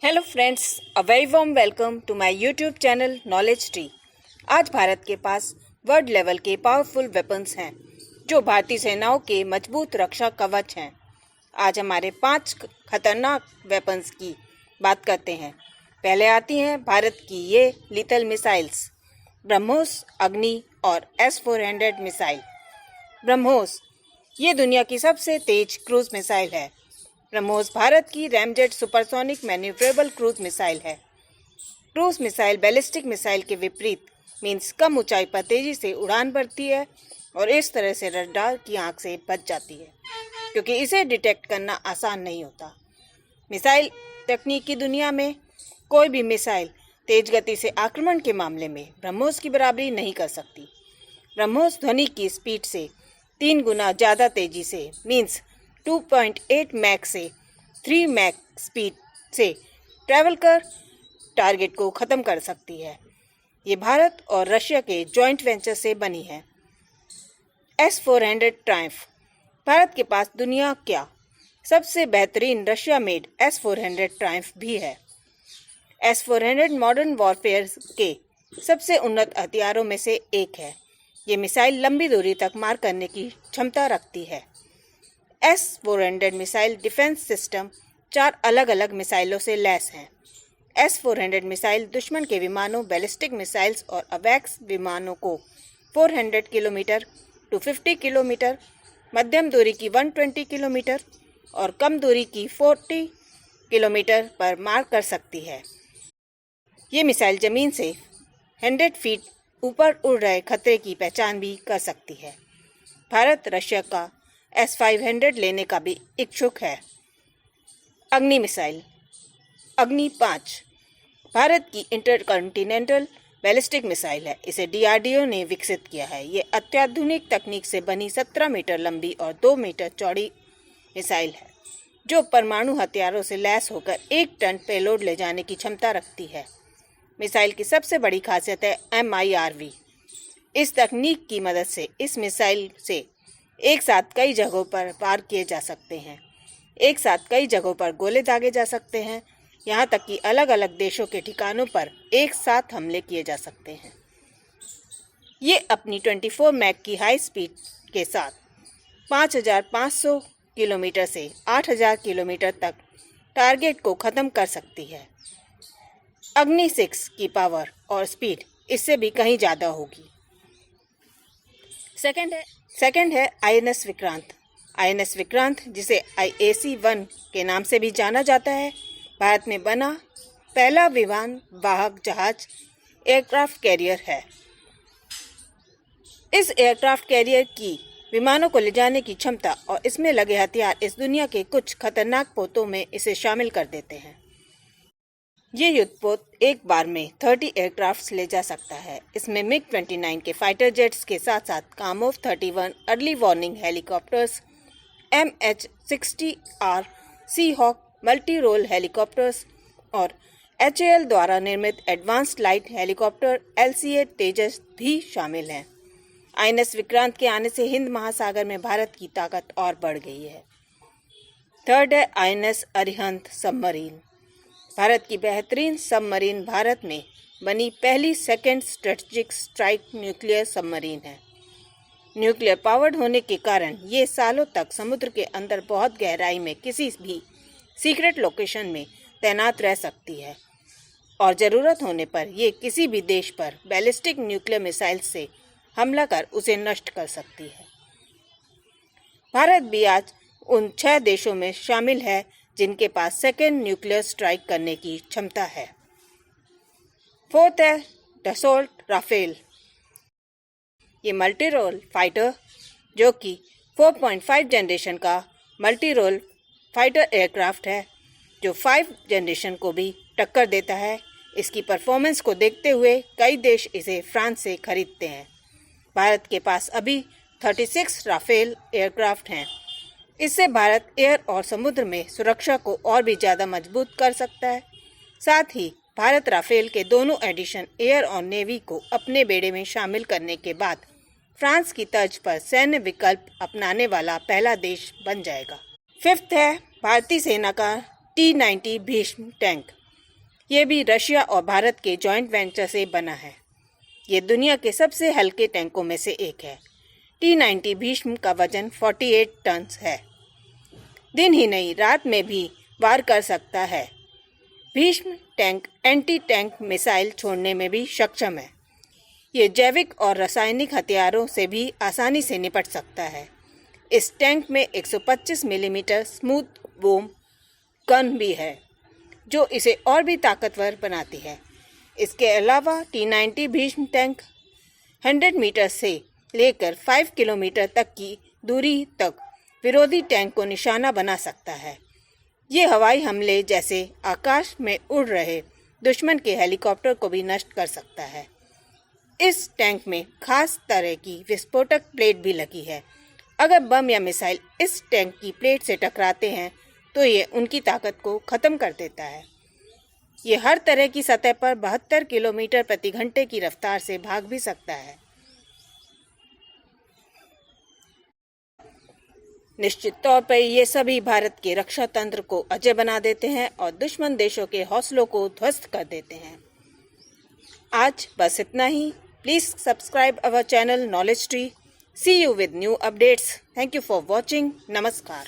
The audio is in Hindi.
Hello friends, a very warm welcome to my YouTube channel knowledge tree. आज भारत के पास वर्ल्ड लेवल के पावरफुल वेपन्स हैं जो भारतीय सेनाओं के मजबूत रक्षा कवच हैं। आज हमारे 5 खतरनाक वेपन्स की बात करते हैं। पहले आती हैं भारत की ये लिथल मिसाइल्स, ब्रह्मोस, अग्नि और S-400 मिसाइल। ब्रह्मोस ये दुनिया की सबसे तेज क्रूज मिसाइल है। ब्रह्मोस भारत की ramjet supersonic manoeuvrable cruise missile है। क्रूज मिसाइल बैलिस्टिक मिसाइल के विपरीत मीन्स कम ऊंचाई पर तेजी से उड़ान भरती है और इस तरह से रडार की आंख से बच जाती है क्योंकि इसे डिटेक्ट करना आसान नहीं होता। मिसाइल तकनीक की दुनिया में कोई भी मिसाइल तेज गति से आक्रमण के मामले में ब्रह्मोस की बराबरी नहीं कर सकती। ब्रह्मोस ध्वनि की स्पीड से 3 गुना ज़्यादा तेजी से मीन्स 2.8 मैक से 3 मैक स्पीड से ट्रैवल कर टारगेट को ख़त्म कर सकती है। ये भारत और रशिया के जॉइंट वेंचर से बनी है। S-400 ट्रायम्फ भारत के पास दुनिया क्या सबसे बेहतरीन रशिया मेड S-400 ट्रायम्फ भी है। S-400 मॉडर्न वॉरफेयर के सबसे उन्नत हथियारों में से एक है। ये मिसाइल लंबी दूरी तक मार करने की क्षमता रखती है। S-400 मिसाइल डिफेंस सिस्टम 4 अलग अलग मिसाइलों से लैस हैं। S-400 मिसाइल दुश्मन के विमानों, बैलिस्टिक मिसाइल्स और अवैक्स विमानों को 400 किलोमीटर टू 50 किलोमीटर, मध्यम दूरी की 120 किलोमीटर और कम दूरी की 40 किलोमीटर पर मार कर सकती है। ये मिसाइल ज़मीन से 100 फीट ऊपर उड़ रहे खतरे की पहचान भी कर सकती है। भारत रशिया का S-500 लेने का भी इच्छुक है। अग्नि मिसाइल अग्नि 5 भारत की इंटरकॉन्टिनेंटल बैलिस्टिक मिसाइल है। इसे DRDO ने विकसित किया है। ये अत्याधुनिक तकनीक से बनी 17 मीटर लंबी और 2 मीटर चौड़ी मिसाइल है जो परमाणु हथियारों से लैस होकर 1 टन पेलोड ले जाने की क्षमता रखती है। मिसाइल की सबसे बड़ी खासियत है MIRV। इस तकनीक की मदद से इस मिसाइल से एक साथ कई जगहों पर वार किए जा सकते हैं। एक साथ कई जगहों पर गोले दागे जा सकते हैं। यहाँ तक कि अलग अलग देशों के ठिकानों पर एक साथ हमले किए जा सकते हैं। ये अपनी 24 मैक की हाई स्पीड के साथ 5500 किलोमीटर से 8000 किलोमीटर तक टारगेट को ख़त्म कर सकती है। अग्नि 6 की पावर और स्पीड इससे भी कहीं ज़्यादा होगी। सेकंड है INS विक्रांत। INS विक्रांत जिसे IAC-1 के नाम से भी जाना जाता है, भारत में बना पहला विमान वाहक जहाज एयरक्राफ्ट कैरियर है। इस एयरक्राफ्ट कैरियर की विमानों को ले जाने की क्षमता और इसमें लगे हथियार इस दुनिया के कुछ खतरनाक पोतों में इसे शामिल कर देते हैं। ये युद्धपोत एक बार में 30 एयरक्राफ्ट्स ले जा सकता है। इसमें MiG-29 के फाइटर जेट्स के साथ साथ Kamov-31 early warning helicopters, MH-60R Seahawk multi role helicopters और HAL द्वारा निर्मित advanced light helicopter LCA Tejas भी शामिल हैं। INS विक्रांत के आने से हिंद महासागर में भारत की ताकत और बढ़ गई है। थर्ड है INS अरिहंत सबमरीन। भारत की बेहतरीन सबमरीन भारत में बनी पहली second strategic strike nuclear submarine है। न्यूक्लियर पावर्ड होने के कारण ये सालों तक समुद्र के अंदर बहुत गहराई में किसी भी सीक्रेट लोकेशन में तैनात रह सकती है और ज़रूरत होने पर ये किसी भी देश पर बैलिस्टिक न्यूक्लियर मिसाइल से हमला कर उसे नष्ट कर सकती है। भारत भी आज उन 6 देशों में शामिल है जिनके पास सेकेंड न्यूक्लियर स्ट्राइक करने की क्षमता है। फोर्थ है डसोल्ट राफेल। ये मल्टी रोल फाइटर जो कि 4.5 जनरेशन का मल्टी रोल फाइटर एयरक्राफ्ट है जो 5 जनरेशन को भी टक्कर देता है। इसकी परफॉर्मेंस को देखते हुए कई देश इसे फ्रांस से खरीदते हैं। भारत के पास अभी 36 राफेल एयरक्राफ्ट हैं। इससे भारत एयर और समुद्र में सुरक्षा को और भी ज़्यादा मजबूत कर सकता है। साथ ही भारत राफेल के दोनों एडिशन एयर और नेवी को अपने बेड़े में शामिल करने के बाद फ्रांस की तर्ज पर सैन्य विकल्प अपनाने वाला पहला देश बन जाएगा। फिफ्थ है भारतीय सेना का T-90 भीष्म टैंक। ये भी रशिया और भारत के जॉइंट वेंचर से बना है। ये दुनिया के सबसे हल्के टैंकों में से एक है। T-90 भीष्म का वजन 48 टन है। दिन ही नहीं रात में भी वार कर सकता है। Bhishma tank anti tank missile छोड़ने में भी सक्षम है। ये जैविक और रासायनिक हथियारों से भी आसानी से निपट सकता है। इस टैंक में 125 मिलीमीटर स्मूथ बोम गन भी है, जो इसे और भी ताकतवर बनाती है। इसके अलावा T-90 भीष्म टैंक 100 मीटर से लेकर 5 किलोमीटर तक की दूरी तक विरोधी टैंक को निशाना बना सकता है। ये हवाई हमले जैसे आकाश में उड़ रहे दुश्मन के हेलीकॉप्टर को भी नष्ट कर सकता है। इस टैंक में खास तरह की विस्फोटक प्लेट भी लगी है। अगर बम या मिसाइल इस टैंक की प्लेट से टकराते हैं तो ये उनकी ताकत को खत्म कर देता है। ये हर तरह की सतह पर 72 किलोमीटर प्रति घंटे की रफ्तार से भाग भी सकता है। निश्चित तौर पर ये सभी भारत के रक्षा तंत्र को अजय बना देते हैं और दुश्मन देशों के हौसलों को ध्वस्त कर देते हैं। आज बस इतना ही। Please subscribe our channel knowledge tree. See you with new updates. Thank you for watching. Namaskar.